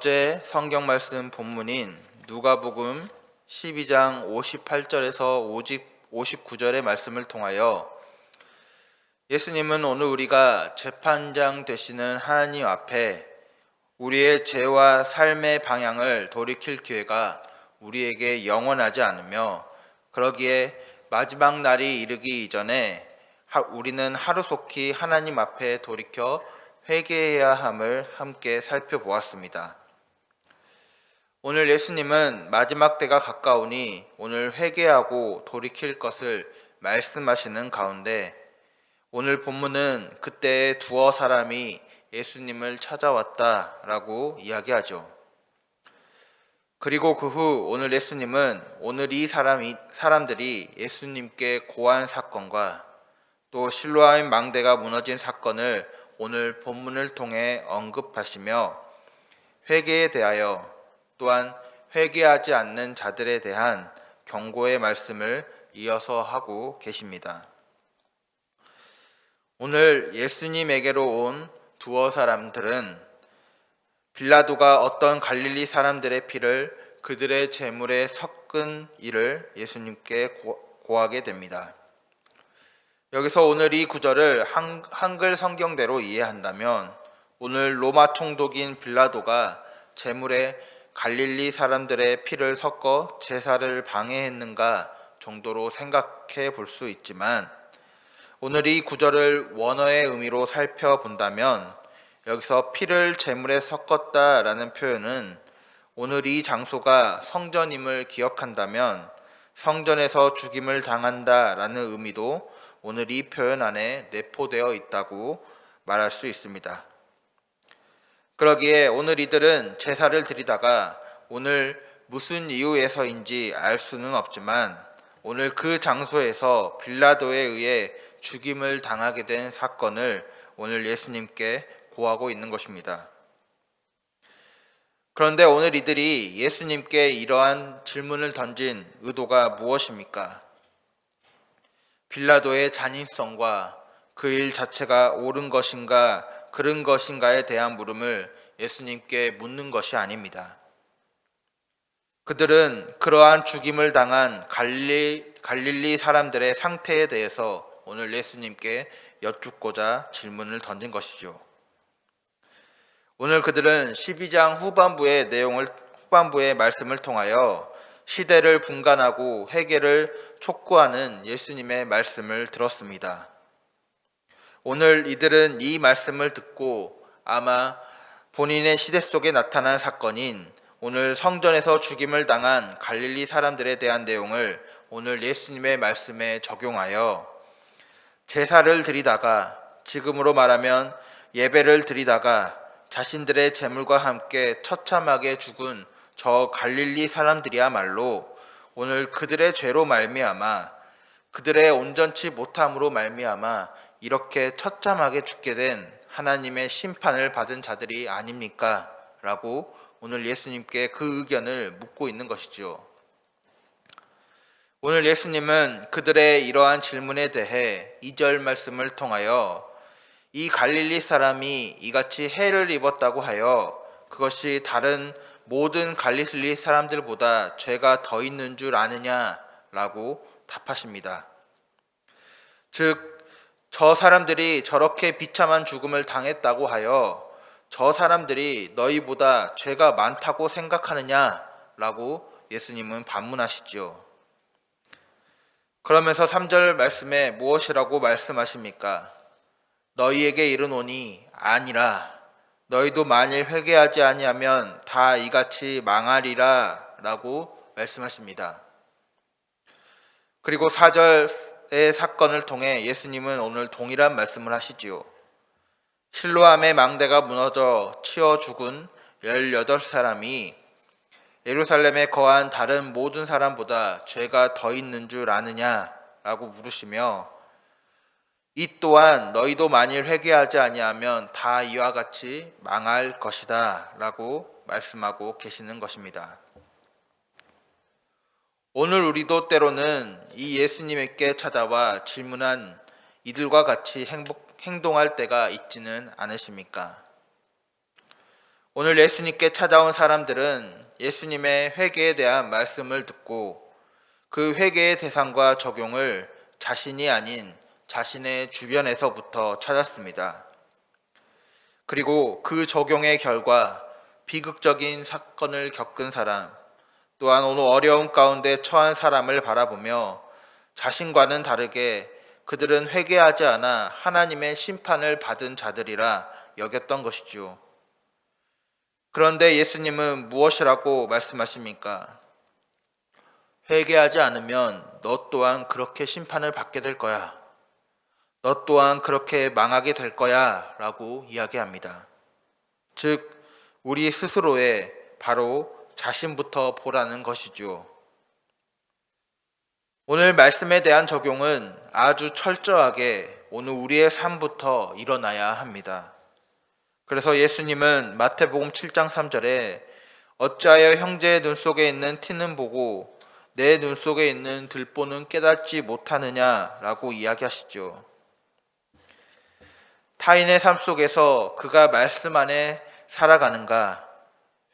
어제 성경 말씀 본문인 누가복음 12장 58절에서 59절의 말씀을 통하여 예수님은 오늘 우리가 재판장 되시는 하나님 앞에 우리의 죄와 삶의 방향을 돌이킬 기회가 우리에게 영원하지 않으며, 그러기에 마지막 날이 이르기 이전에 우리는 하루속히 하나님 앞에 돌이켜 회개해야 함을 함께 살펴보았습니다. 오늘 예수님은 마지막 때가 가까우니 오늘 회개하고 돌이킬 것을 말씀하시는 가운데, 오늘 본문은 그때의 두어 사람이 예수님을 찾아왔다라고 이야기하죠. 그리고 그 후 오늘 예수님은 오늘 이 사람들이 예수님께 고한 사건과 또 실로암 망대가 무너진 사건을 오늘 본문을 통해 언급하시며 회개에 대하여 또한 회개하지 않는 자들에 대한 경고의 말씀을 이어서 하고 계십니다. 오늘 예수님에게로 온 두어 사람들은 빌라도가 어떤 갈릴리 사람들의 피를 그들의 제물에 섞은 일을 예수님께 고하게 됩니다. 여기서 오늘 이 구절을 한글 성경대로 이해한다면 오늘 로마 총독인 빌라도가 제물에 갈릴리 사람들의 피를 섞어 제사를 방해했는가 정도로 생각해 볼 수 있지만, 오늘 이 구절을 원어의 의미로 살펴본다면 여기서 피를 제물에 섞었다라는 표현은 오늘 이 장소가 성전임을 기억한다면 성전에서 죽임을 당한다라는 의미도 오늘 이 표현 안에 내포되어 있다고 말할 수 있습니다. 그러기에 오늘 이들은 제사를 드리다가 오늘 무슨 이유에서인지 알 수는 없지만 오늘 그 장소에서 빌라도에 의해 죽임을 당하게 된 사건을 오늘 예수님께 고하고 있는 것입니다. 그런데 오늘 이들이 예수님께 이러한 질문을 던진 의도가 무엇입니까? 빌라도의 잔인성과 그 일 자체가 옳은 것인가 그른 것인가에 대한 물음을 예수님께 묻는 것이 아닙니다. 그들은 그러한 죽임을 당한 갈릴리 사람들의 상태에 대해서 오늘 예수님께 여쭙고자 질문을 던진 것이죠. 오늘 그들은 12장 후반부의 말씀을 통하여 시대를 분간하고 회개를 촉구하는 예수님의 말씀을 들었습니다. 오늘 이들은 이 말씀을 듣고 아마 본인의 시대 속에 나타난 사건인 오늘 성전에서 죽임을 당한 갈릴리 사람들에 대한 내용을 오늘 예수님의 말씀에 적용하여 제사를 드리다가, 지금으로 말하면 예배를 드리다가 자신들의 제물과 함께 처참하게 죽은 저 갈릴리 사람들이야말로 오늘 그들의 죄로 말미암아, 그들의 온전치 못함으로 말미암아 이렇게 처참하게 죽게 된 하나님의 심판을 받은 자들이 아닙니까? 라고 오늘 예수님께 그 의견을 묻고 있는 것이죠. 오늘 예수님은 그들의 이러한 질문에 대해 2절 말씀을 통하여 이 갈릴리 사람이 이같이 해를 입었다고 하여 그것이 다른 모든 갈릴리 사람들보다 죄가 더 있는 줄 아느냐라고 답하십니다. 즉, 저 사람들이 저렇게 비참한 죽음을 당했다고 하여 저 사람들이 너희보다 죄가 많다고 생각하느냐라고 예수님은 반문하시죠. 그러면서 3절 말씀에 무엇이라고 말씀하십니까? 너희에게 이르노니 아니라 너희도 만일 회개하지 아니하면 다 이같이 망하리라 라고 말씀하십니다. 그리고 4절의 사건을 통해 예수님은 오늘 동일한 말씀을 하시지요. 실로암의 망대가 무너져 치어 죽은 18사람이 예루살렘에 거한 다른 모든 사람보다 죄가 더 있는 줄 아느냐라고 물으시며, 이 또한 너희도 만일 회개하지 아니하면 다 이와 같이 망할 것이다 라고 말씀하고 계시는 것입니다. 오늘 우리도 때로는 이 예수님께 찾아와 질문한 이들과 같이 행동할 때가 있지는 않으십니까? 오늘 예수님께 찾아온 사람들은 예수님의 회개에 대한 말씀을 듣고 그 회개의 대상과 적용을 자신이 아닌 자신의 주변에서부터 찾았습니다. 그리고 그 적용의 결과 비극적인 사건을 겪은 사람, 또한 오늘 어려움 가운데 처한 사람을 바라보며 자신과는 다르게 그들은 회개하지 않아 하나님의 심판을 받은 자들이라 여겼던 것이죠. 그런데 예수님은 무엇이라고 말씀하십니까? 회개하지 않으면 너 또한 그렇게 심판을 받게 될 거야. 너 또한 그렇게 망하게 될 거야 라고 이야기합니다. 즉 우리 스스로의 바로 자신부터 보라는 것이죠. 오늘 말씀에 대한 적용은 아주 철저하게 오늘 우리의 삶부터 일어나야 합니다. 그래서 예수님은 마태복음 7장 3절에 어찌하여 형제의 눈 속에 있는 티는 보고 내 눈 속에 있는 들보는 깨닫지 못하느냐라고 이야기하시죠. 타인의 삶 속에서 그가 말씀 안에 살아가는가,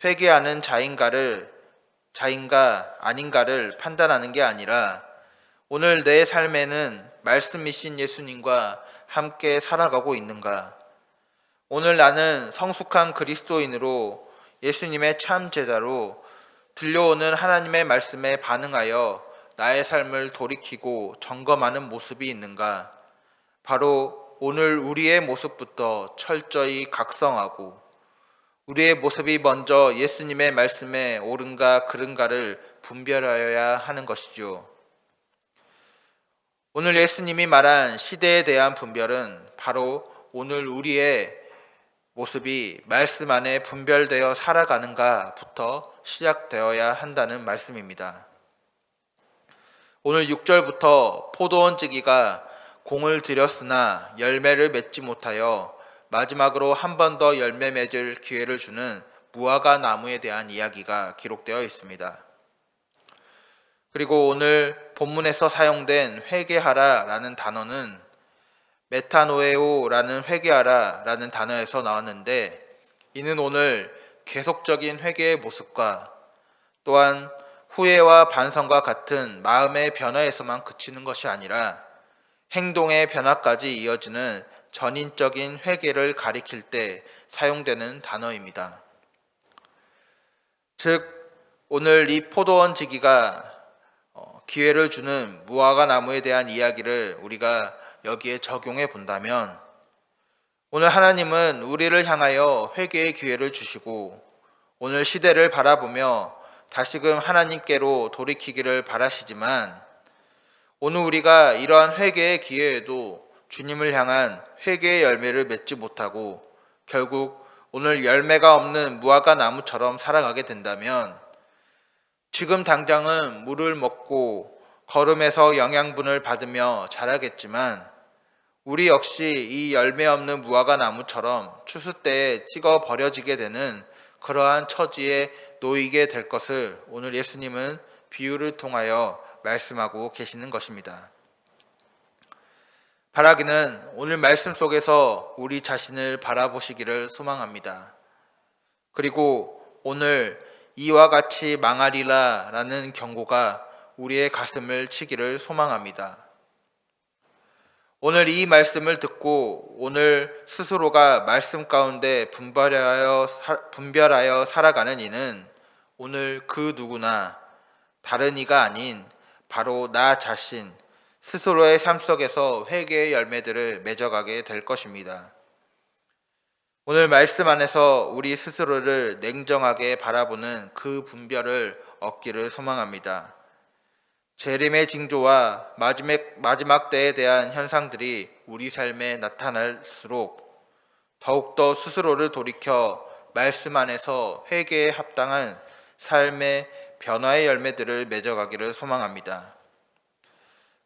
회개하는 자인가 아닌가를 판단하는 게 아니라 오늘 내 삶에는 말씀이신 예수님과 함께 살아가고 있는가, 오늘 나는 성숙한 그리스도인으로 예수님의 참 제자로 들려오는 하나님의 말씀에 반응하여 나의 삶을 돌이키고 점검하는 모습이 있는가, 바로 오늘 우리의 모습부터 철저히 각성하고 우리의 모습이 먼저 예수님의 말씀에 옳은가 그른가를 분별하여야 하는 것이죠. 오늘 예수님이 말한 시대에 대한 분별은 바로 오늘 우리의 모습이 말씀 안에 분별되어 살아가는가부터 시작되어야 한다는 말씀입니다. 오늘 6절부터 포도원 지기가 공을 들였으나 열매를 맺지 못하여 마지막으로 한 번 더 열매 맺을 기회를 주는 무화과 나무에 대한 이야기가 기록되어 있습니다. 그리고 오늘 본문에서 사용된 회개하라 라는 단어는 메타노에오라는 회개하라 라는 단어에서 나왔는데, 이는 오늘 계속적인 회개의 모습과 또한 후회와 반성과 같은 마음의 변화에서만 그치는 것이 아니라 행동의 변화까지 이어지는 전인적인 회개를 가리킬 때 사용되는 단어입니다. 즉 오늘 이 포도원 지기가 기회를 주는 무화과 나무에 대한 이야기를 우리가 여기에 적용해 본다면, 오늘 하나님은 우리를 향하여 회개의 기회를 주시고 오늘 시대를 바라보며 다시금 하나님께로 돌이키기를 바라시지만, 오늘 우리가 이러한 회개의 기회에도 주님을 향한 회개의 열매를 맺지 못하고 결국 오늘 열매가 없는 무화과 나무처럼 살아가게 된다면, 지금 당장은 물을 먹고 걸음에서 영양분을 받으며 자라겠지만 우리 역시 이 열매 없는 무화과 나무처럼 추수 때에 찍어 버려지게 되는 그러한 처지에 놓이게 될 것을 오늘 예수님은 비유를 통하여 말씀하고 계시는 것입니다. 바라기는 오늘 말씀 속에서 우리 자신을 바라보시기를 소망합니다. 그리고 오늘 이와 같이 망하리라 라는 경고가 우리의 가슴을 치기를 소망합니다. 오늘 이 말씀을 듣고 오늘 스스로가 말씀 가운데 분별하여 살아가는 이는 오늘 그 누구나 다른 이가 아닌 바로 나 자신 스스로의 삶 속에서 회개의 열매들을 맺어가게 될 것입니다. 오늘 말씀 안에서 우리 스스로를 냉정하게 바라보는 그 분별을 얻기를 소망합니다. 재림의 징조와 마지막 때에 대한 현상들이 우리 삶에 나타날수록 더욱더 스스로를 돌이켜 말씀 안에서 회개에 합당한 삶의 변화의 열매들을 맺어가기를 소망합니다.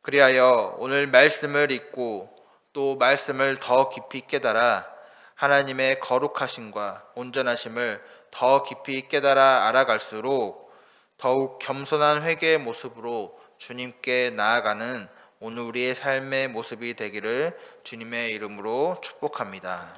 그리하여 오늘 말씀을 읽고 또 말씀을 더 깊이 깨달아 하나님의 거룩하심과 온전하심을 더 깊이 깨달아 알아갈수록 더욱 겸손한 회개의 모습으로 주님께 나아가는 오늘 우리의 삶의 모습이 되기를 주님의 이름으로 축복합니다.